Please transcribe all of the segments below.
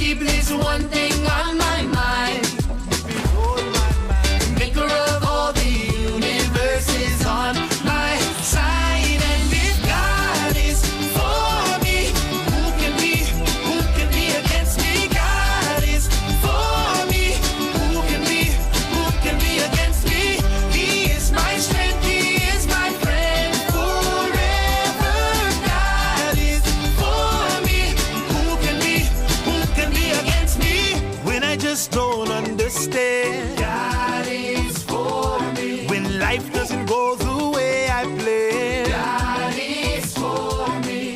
people is one thing on my mind. Maker of all the universes on my side. And if God is for me, who can be against me? God is for me, who can be against me? He is my strength, he is my friend forever. God is for me, who can be against me? When I just don't understand, God is for me. When life doesn't go the way I planned, God is for me.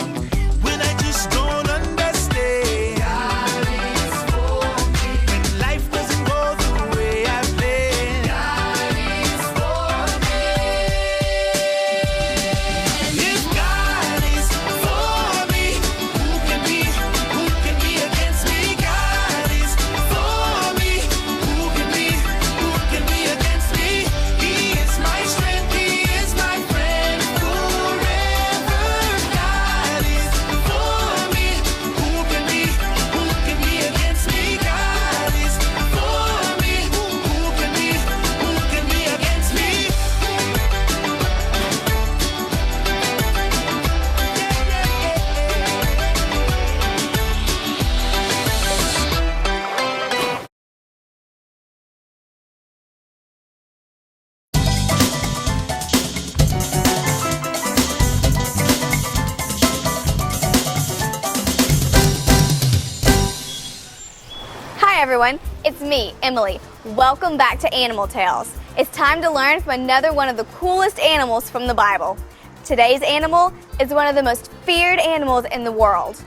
When I just don't understand, God is for me. When life doesn't go the way I planned, God is for me. If God is for me, who can be against me? God is for me, who can be against me? He is my strength, he is my friend forever. God is for me, who can be against me? God is for me, who can be against me? Hi everyone, it's me, Emily. Welcome back to Animal Tales. It's time to learn from another one of the coolest animals from the Bible. Today's animal is one of the most feared animals in the world.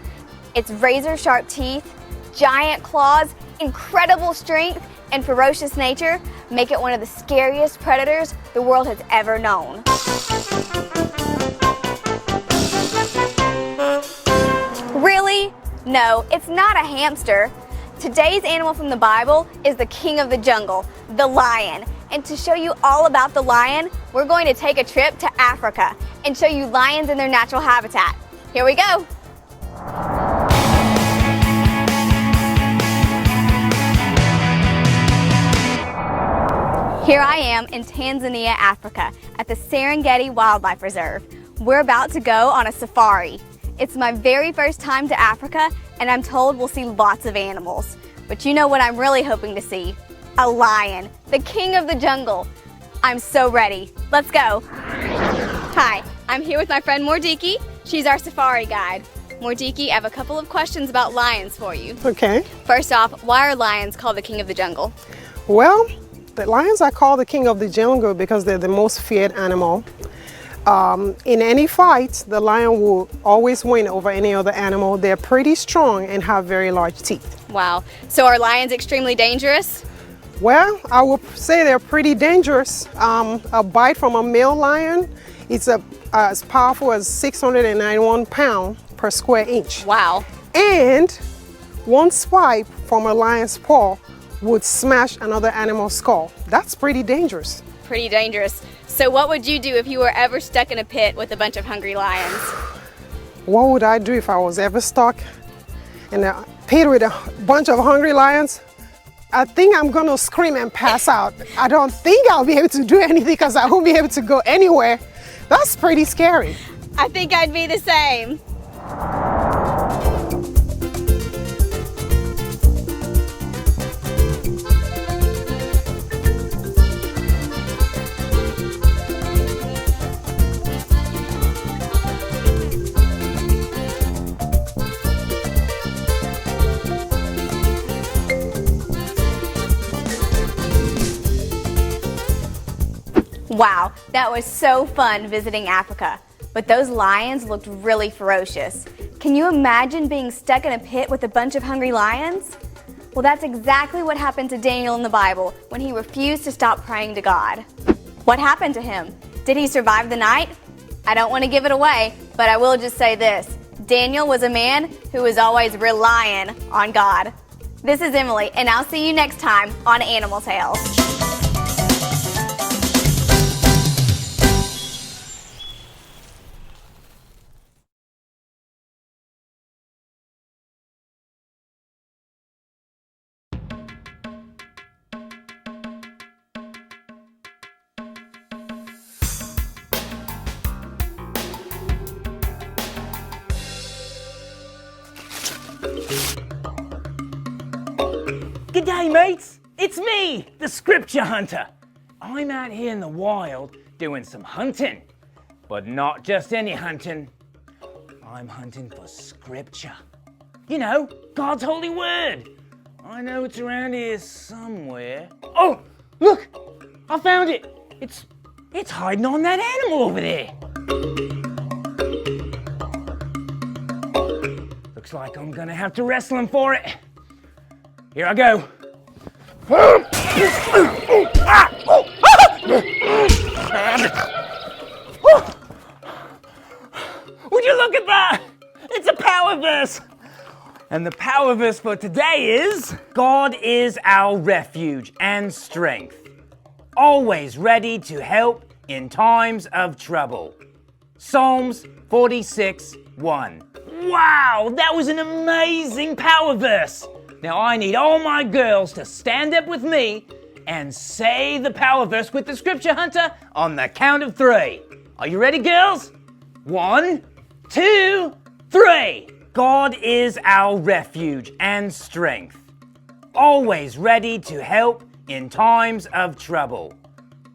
Its razor-sharp teeth, giant claws, incredible strength, and ferocious nature make it one of the scariest predators the world has ever known. Really? No, it's not a hamster. Today's animal from the Bible is the king of the jungle, the lion. And to show you all about the lion, we're going to take a trip to Africa and show you lions in their natural habitat. Here we go. Here I am in Tanzania, Africa, at the Serengeti Wildlife Reserve. We're about to go on a safari. It's my very first time to Africa, and I'm told we'll see lots of animals. But you know what I'm really hoping to see? A lion, the king of the jungle. I'm so ready. Let's go. Hi, I'm here with my friend Mordiki. She's our safari guide. Mordiki, I have a couple of questions about lions for you. Okay. First off, why are lions called the king of the jungle? Well, the lions are called the king of the jungle because they're the most feared animal. In any fight, the lion will always win over any other animal. They're pretty strong and have very large teeth. Wow. So are lions extremely dangerous? Well, I would say they're pretty dangerous. A bite from a male lion is as powerful as 691 pounds per square inch. Wow. And one swipe from a lion's paw would smash another animal's skull. That's pretty dangerous. Pretty dangerous. So what would you do if you were ever stuck in a pit with a bunch of hungry lions? What would I do if I was ever stuck in a pit with a bunch of hungry lions? I think I'm gonna scream and pass out. I don't think I'll be able to do anything because I won't be able to go anywhere. That's pretty scary. I think I'd be the same. Wow, that was so fun visiting Africa. But those lions looked really ferocious. Can you imagine being stuck in a pit with a bunch of hungry lions? Well, that's exactly what happened to Daniel in the Bible when he refused to stop praying to God. What happened to him? Did he survive the night? I don't want to give it away, but I will just say this. Daniel was a man who was always relying on God. This is Emily, and I'll see you next time on Animal Tales. G'day mates, it's me, the Scripture Hunter. I'm out here in the wild doing some hunting, but not just any hunting. I'm hunting for Scripture. You know, God's holy word. I know it's around here somewhere. Oh, look, I found it. It's hiding on that animal over there. Looks like I'm gonna have to wrestle him for it. Here I go. Would you look at that? It's a power verse. And the power verse for today is, God is our refuge and strength, always ready to help in times of trouble. Psalms 46:1. Wow, that was an amazing power verse. Now I need all my girls to stand up with me and say the power verse with the Scripture Hunter on the count of 3. Are you ready, girls? 1, 2, 3. God is our refuge and strength, always ready to help in times of trouble.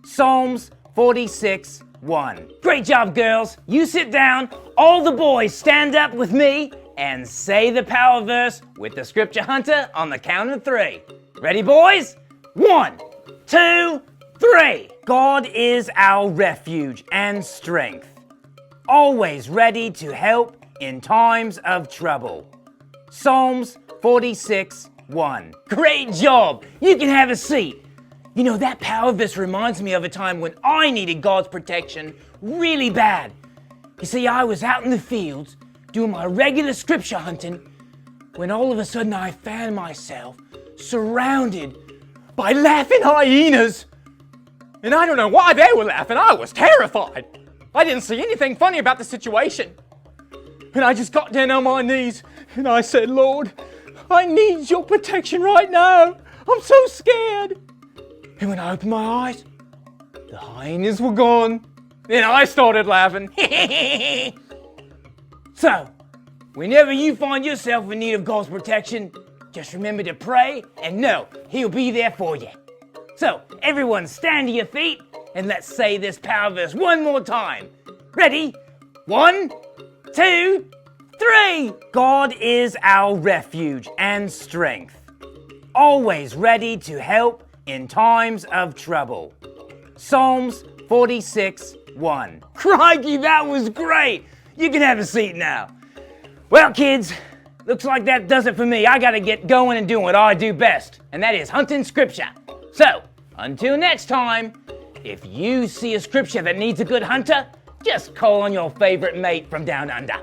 Psalms 46:1. Great job, girls. You sit down. All the boys stand up with me and say the power verse with the Scripture Hunter on the count of 3. Ready, boys? 1, 2, 3. God is our refuge and strength, always ready to help in times of trouble. Psalms 46:1. Great job! You can have a seat. You know, that power verse reminds me of a time when I needed God's protection really bad. You see, I was out in the fields doing my regular Scripture hunting when all of a sudden I found myself surrounded by laughing hyenas. And I don't know why they were laughing. I was terrified. I didn't see anything funny about the situation. And I just got down on my knees and I said, Lord, I need your protection right now. I'm so scared. And when I opened my eyes, the hyenas were gone. And I started laughing. So, whenever you find yourself in need of God's protection, just remember to pray and know He'll be there for you. So, everyone stand to your feet and let's say this power verse one more time. Ready? 1, 2, 3. God is our refuge and strength, always ready to help in times of trouble. Psalms 46:1. Crikey, that was great. You can have a seat now. Well, kids, looks like that does it for me. I gotta get going and doing what I do best, and that is hunting Scripture. So, until next time, if you see a Scripture that needs a good hunter, just call on your favorite mate from down under.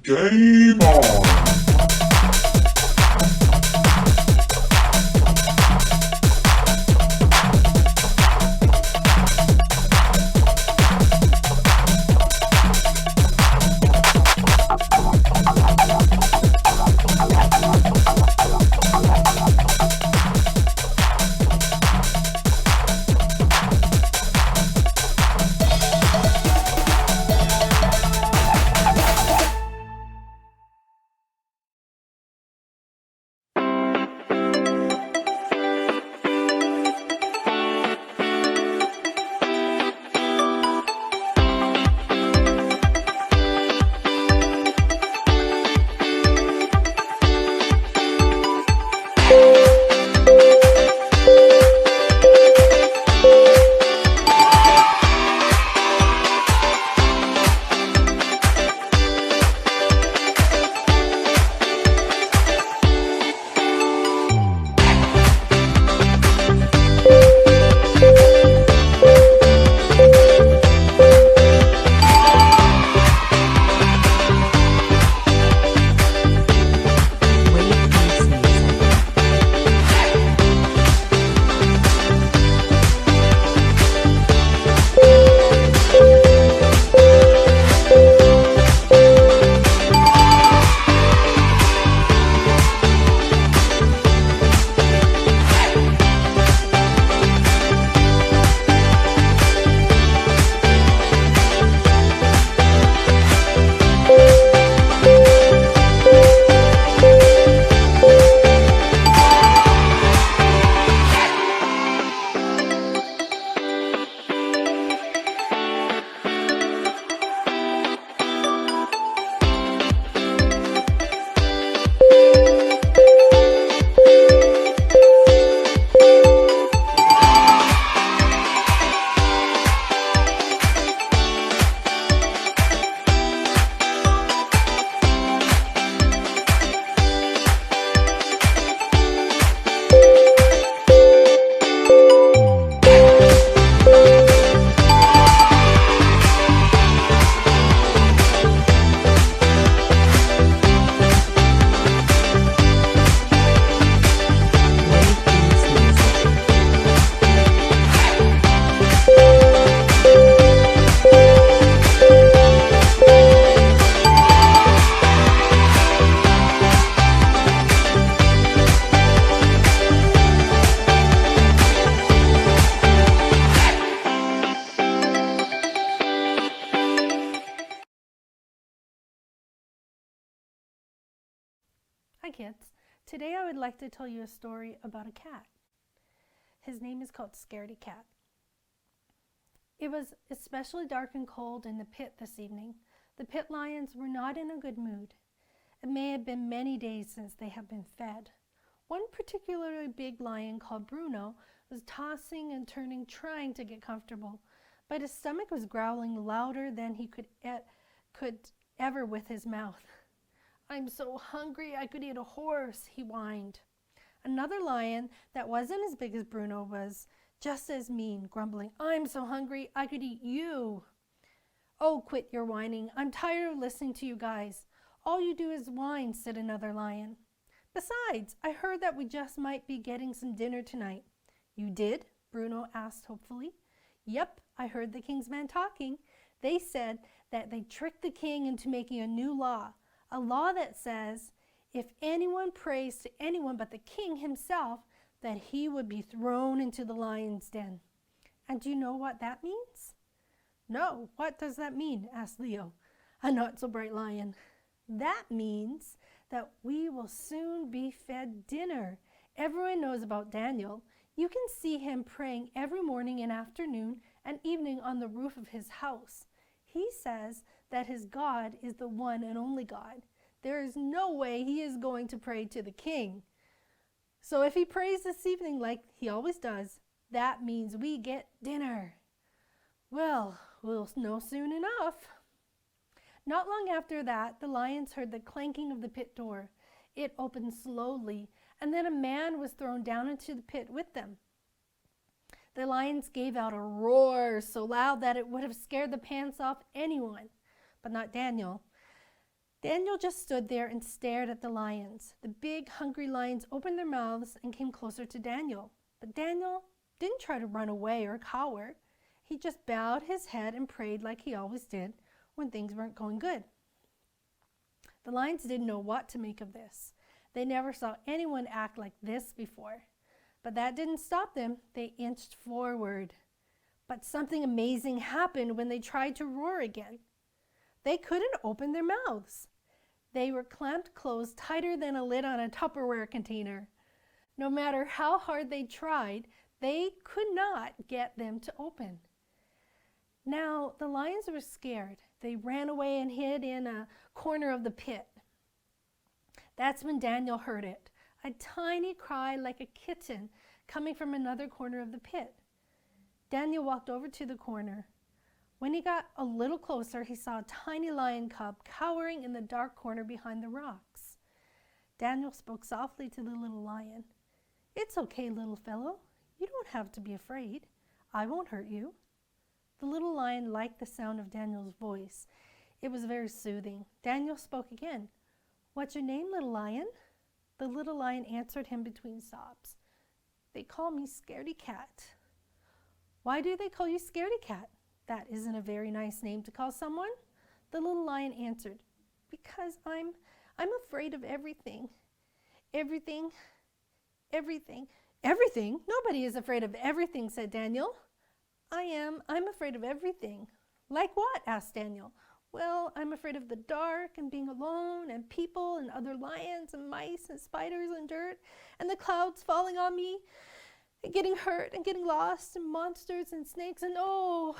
Game on! Hi kids, today I would like to tell you a story about a cat. His name is called Scaredy-Cat. It was especially dark and cold in the pit this evening. The pit lions were not in a good mood. It may have been many days since they had been fed. One particularly big lion called Bruno was tossing and turning, trying to get comfortable, but his stomach was growling louder than he could ever with his mouth. "I'm so hungry I could eat a horse," he whined. Another lion that wasn't as big as Bruno was just as mean, grumbling, "I'm so hungry I could eat you." "Oh, quit your whining. I'm tired of listening to you guys. All you do is whine," said another lion. "Besides, I heard that we just might be getting some dinner tonight." "You did?" Bruno asked hopefully. "Yep, I heard the king's men talking. They said that they tricked the king into making a new law, a law that says if anyone prays to anyone but the king himself, that he would be thrown into the lion's den." "And do you know what that means?" "No, what does that mean?" asked Leo, a not-so-bright lion. "That means that we will soon be fed dinner. Everyone knows about Daniel. You can see him praying every morning and afternoon and evening on the roof of his house. He says that his God is the one and only God. There is no way he is going to pray to the king. So if he prays this evening like he always does, that means we get dinner." "Well, we'll know soon enough." Not long after that, the lions heard the clanking of the pit door. It opened slowly, and then a man was thrown down into the pit with them. The lions gave out a roar so loud that it would have scared the pants off anyone, but not Daniel. Daniel just stood there and stared at the lions. The big, hungry lions opened their mouths and came closer to Daniel. But Daniel didn't try to run away or cower. He just bowed his head and prayed like he always did when things weren't going good. The lions didn't know what to make of this. They never saw anyone act like this before. But that didn't stop them. They inched forward. But something amazing happened when they tried to roar again. They couldn't open their mouths. They were clamped closed tighter than a lid on a Tupperware container. No matter how hard they tried, they could not get them to open. Now, the lions were scared. They ran away and hid in a corner of the pit. That's when Daniel heard it, a tiny cry like a kitten coming from another corner of the pit. Daniel walked over to the corner. When he got a little closer, he saw a tiny lion cub cowering in the dark corner behind the rocks. Daniel spoke softly to the little lion. "It's okay, little fellow. You don't have to be afraid. I won't hurt you." The little lion liked the sound of Daniel's voice. It was very soothing. Daniel spoke again. "What's your name, little lion?" The little lion answered him between sobs. "They call me Scaredy-Cat." "Why do they call you Scaredy-Cat? That isn't a very nice name to call someone." The little lion answered, "Because I'm afraid of everything. Everything. Everything? Nobody is afraid of everything," said Daniel. I'm afraid of everything." "Like what?" asked Daniel. "Well, I'm afraid of the dark and being alone and people and other lions and mice and spiders and dirt and the clouds falling on me and getting hurt and getting lost and monsters and snakes and oh,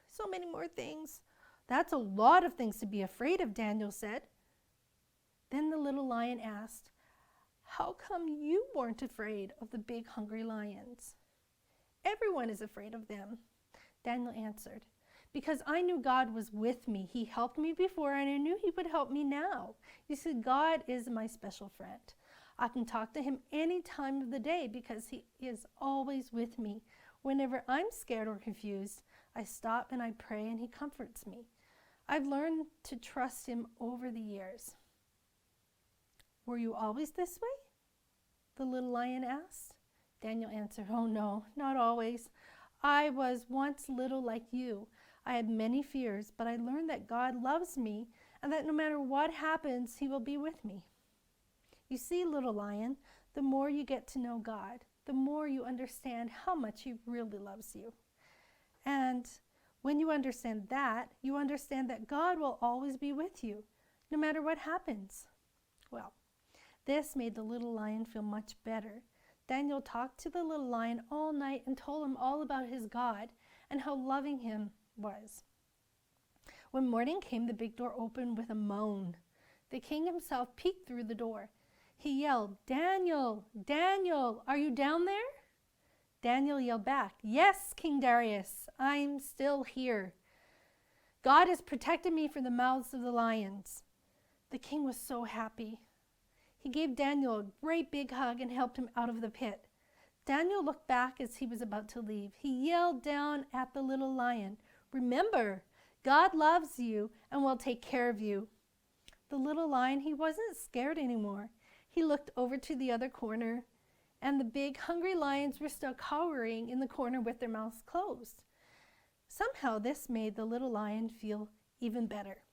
so many more things." "That's a lot of things to be afraid of," Daniel said. Then the little lion asked, "How come you weren't afraid of the big hungry lions?" "Everyone is afraid of them," Daniel answered, "because I knew God was with me. He helped me before and I knew he would help me now. You see, God is my special friend. I can talk to him any time of the day because he is always with me. Whenever I'm scared or confused, I stop and I pray and he comforts me. I've learned to trust him over the years." "Were you always this way?" the little lion asked. Daniel answered, "Oh no, not always. I was once little like you. I had many fears, but I learned that God loves me and that no matter what happens, he will be with me." You see, little lion, the more you get to know God, the more you understand how much he really loves you. And when you understand that God will always be with you, no matter what happens. Well, This made the little lion feel much better. Daniel talked to the little lion all night and told him all about his God and how loving him was. When morning came, the big door opened with a moan. The king himself peeked through the door. He yelled, "Daniel, Daniel, are you down there?" Daniel yelled back, "Yes, King Darius, I'm still here. God has protected me from the mouths of the lions." The king was so happy. He gave Daniel a great big hug and helped him out of the pit. Daniel looked back as he was about to leave. He yelled down at the little lion, "Remember, God loves you and will take care of you." The little lion, he wasn't scared anymore. He looked over to the other corner, and the big hungry lions were still cowering in the corner with their mouths closed. Somehow this made the little lion feel even better.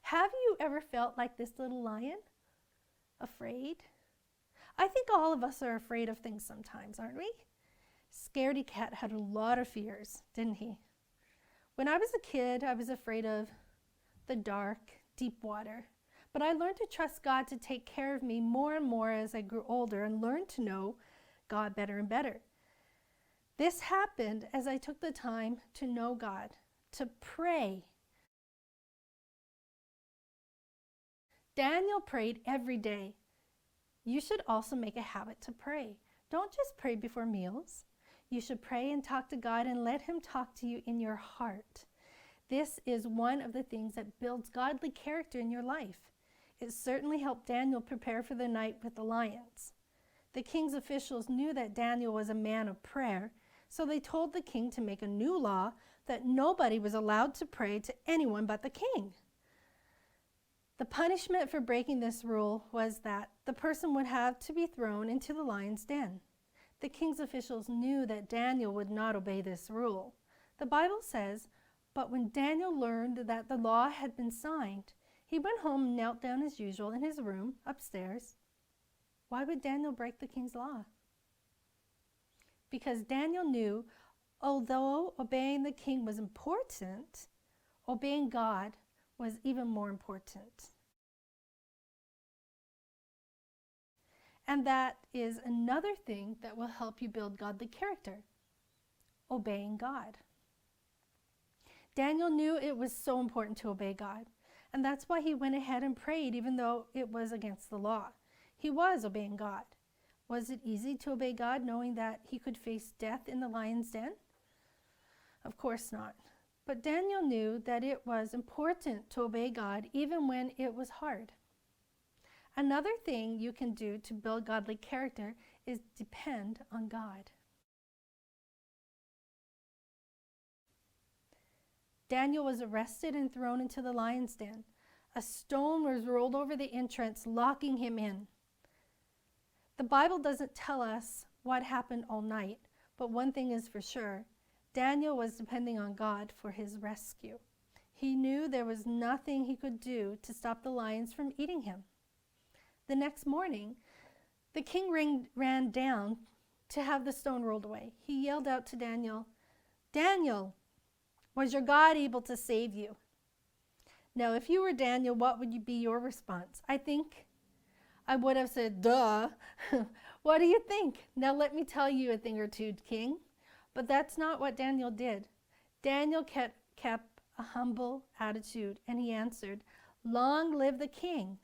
Have you ever felt like this little lion? Afraid? I think all of us are afraid of things sometimes, aren't we? Scaredy-Cat had a lot of fears, didn't he? When I was a kid, I was afraid of the dark, deep water. But I learned to trust God to take care of me more and more as I grew older and learned to know God better and better. This happened as I took the time to know God, to pray. Daniel prayed every day. You should also make a habit to pray. Don't just pray before meals. You should pray and talk to God and let Him talk to you in your heart. This is one of the things that builds godly character in your life. It certainly helped Daniel prepare for the night with the lions. The king's officials knew that Daniel was a man of prayer, so they told the king to make a new law that nobody was allowed to pray to anyone but the king. The punishment for breaking this rule was that the person would have to be thrown into the lion's den. The king's officials knew that Daniel would not obey this rule. The Bible says, "But when Daniel learned that the law had been signed, he went home and knelt down as usual in his room upstairs." Why would Daniel break the king's law? Because Daniel knew, although obeying the king was important, obeying God was even more important. And that is another thing that will help you build godly character, obeying God. Daniel knew it was so important to obey God, and that's why he went ahead and prayed even though it was against the law. He was obeying God. Was it easy to obey God knowing that he could face death in the lion's den? Of course not. But Daniel knew that it was important to obey God even when it was hard. Another thing you can do to build godly character is depend on God. Daniel was arrested and thrown into the lion's den. A stone was rolled over the entrance, locking him in. The Bible doesn't tell us what happened all night, but one thing is for sure. Daniel was depending on God for his rescue. He knew there was nothing he could do to stop the lions from eating him. The next morning, the king ran down to have the stone rolled away. He yelled out to Daniel, "Daniel, was your God able to save you?" Now, if you were Daniel, what would be your response? I think I would have said, "Duh." What do you think? Now let me tell you a thing or two, king. But that's not what Daniel did. Daniel kept a humble attitude, and he answered, "Long live the king."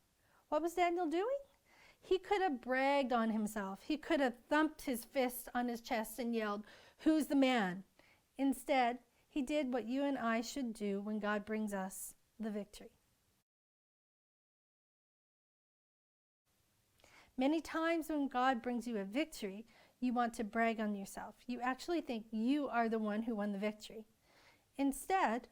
What was Daniel doing? He could have bragged on himself. He could have thumped his fist on his chest and yelled, "Who's the man?" Instead, he did what you and I should do when God brings us the victory. Many times when God brings you a victory, you want to brag on yourself. You actually think you are the one who won the victory. Instead,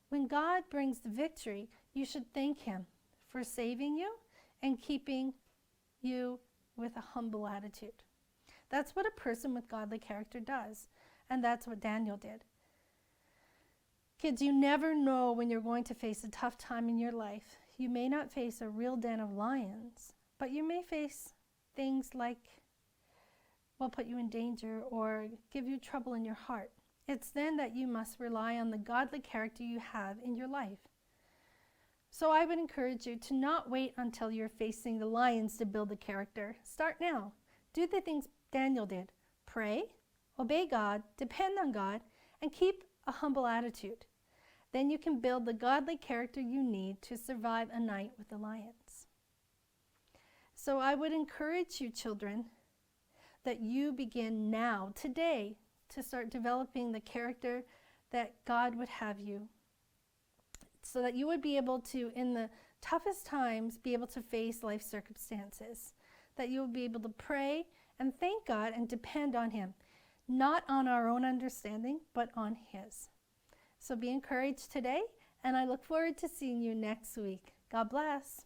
when God brings the victory, you should thank Him for saving you and keeping you with a humble attitude. That's what a person with godly character does, and that's what Daniel did. Kids, you never know when you're going to face a tough time in your life. You may not face a real den of lions, but you may face things like will put you in danger or give you trouble in your heart. It's then that you must rely on the godly character you have in your life. So I would encourage you to not wait until you're facing the lions to build the character. Start now. Do the things Daniel did. Pray, obey God, depend on God, and keep a humble attitude. Then you can build the godly character you need to survive a night with the lions. So I would encourage you, children, that you begin now, today, to start developing the character that God would have you, so that you would be able to, in the toughest times, be able to face life circumstances, that you will be able to pray and thank God and depend on Him, not on our own understanding, but on His. So be encouraged today, and I look forward to seeing you next week. God bless.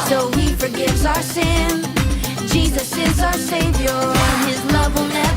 So He forgives our sin. Jesus is our Savior, and His love will never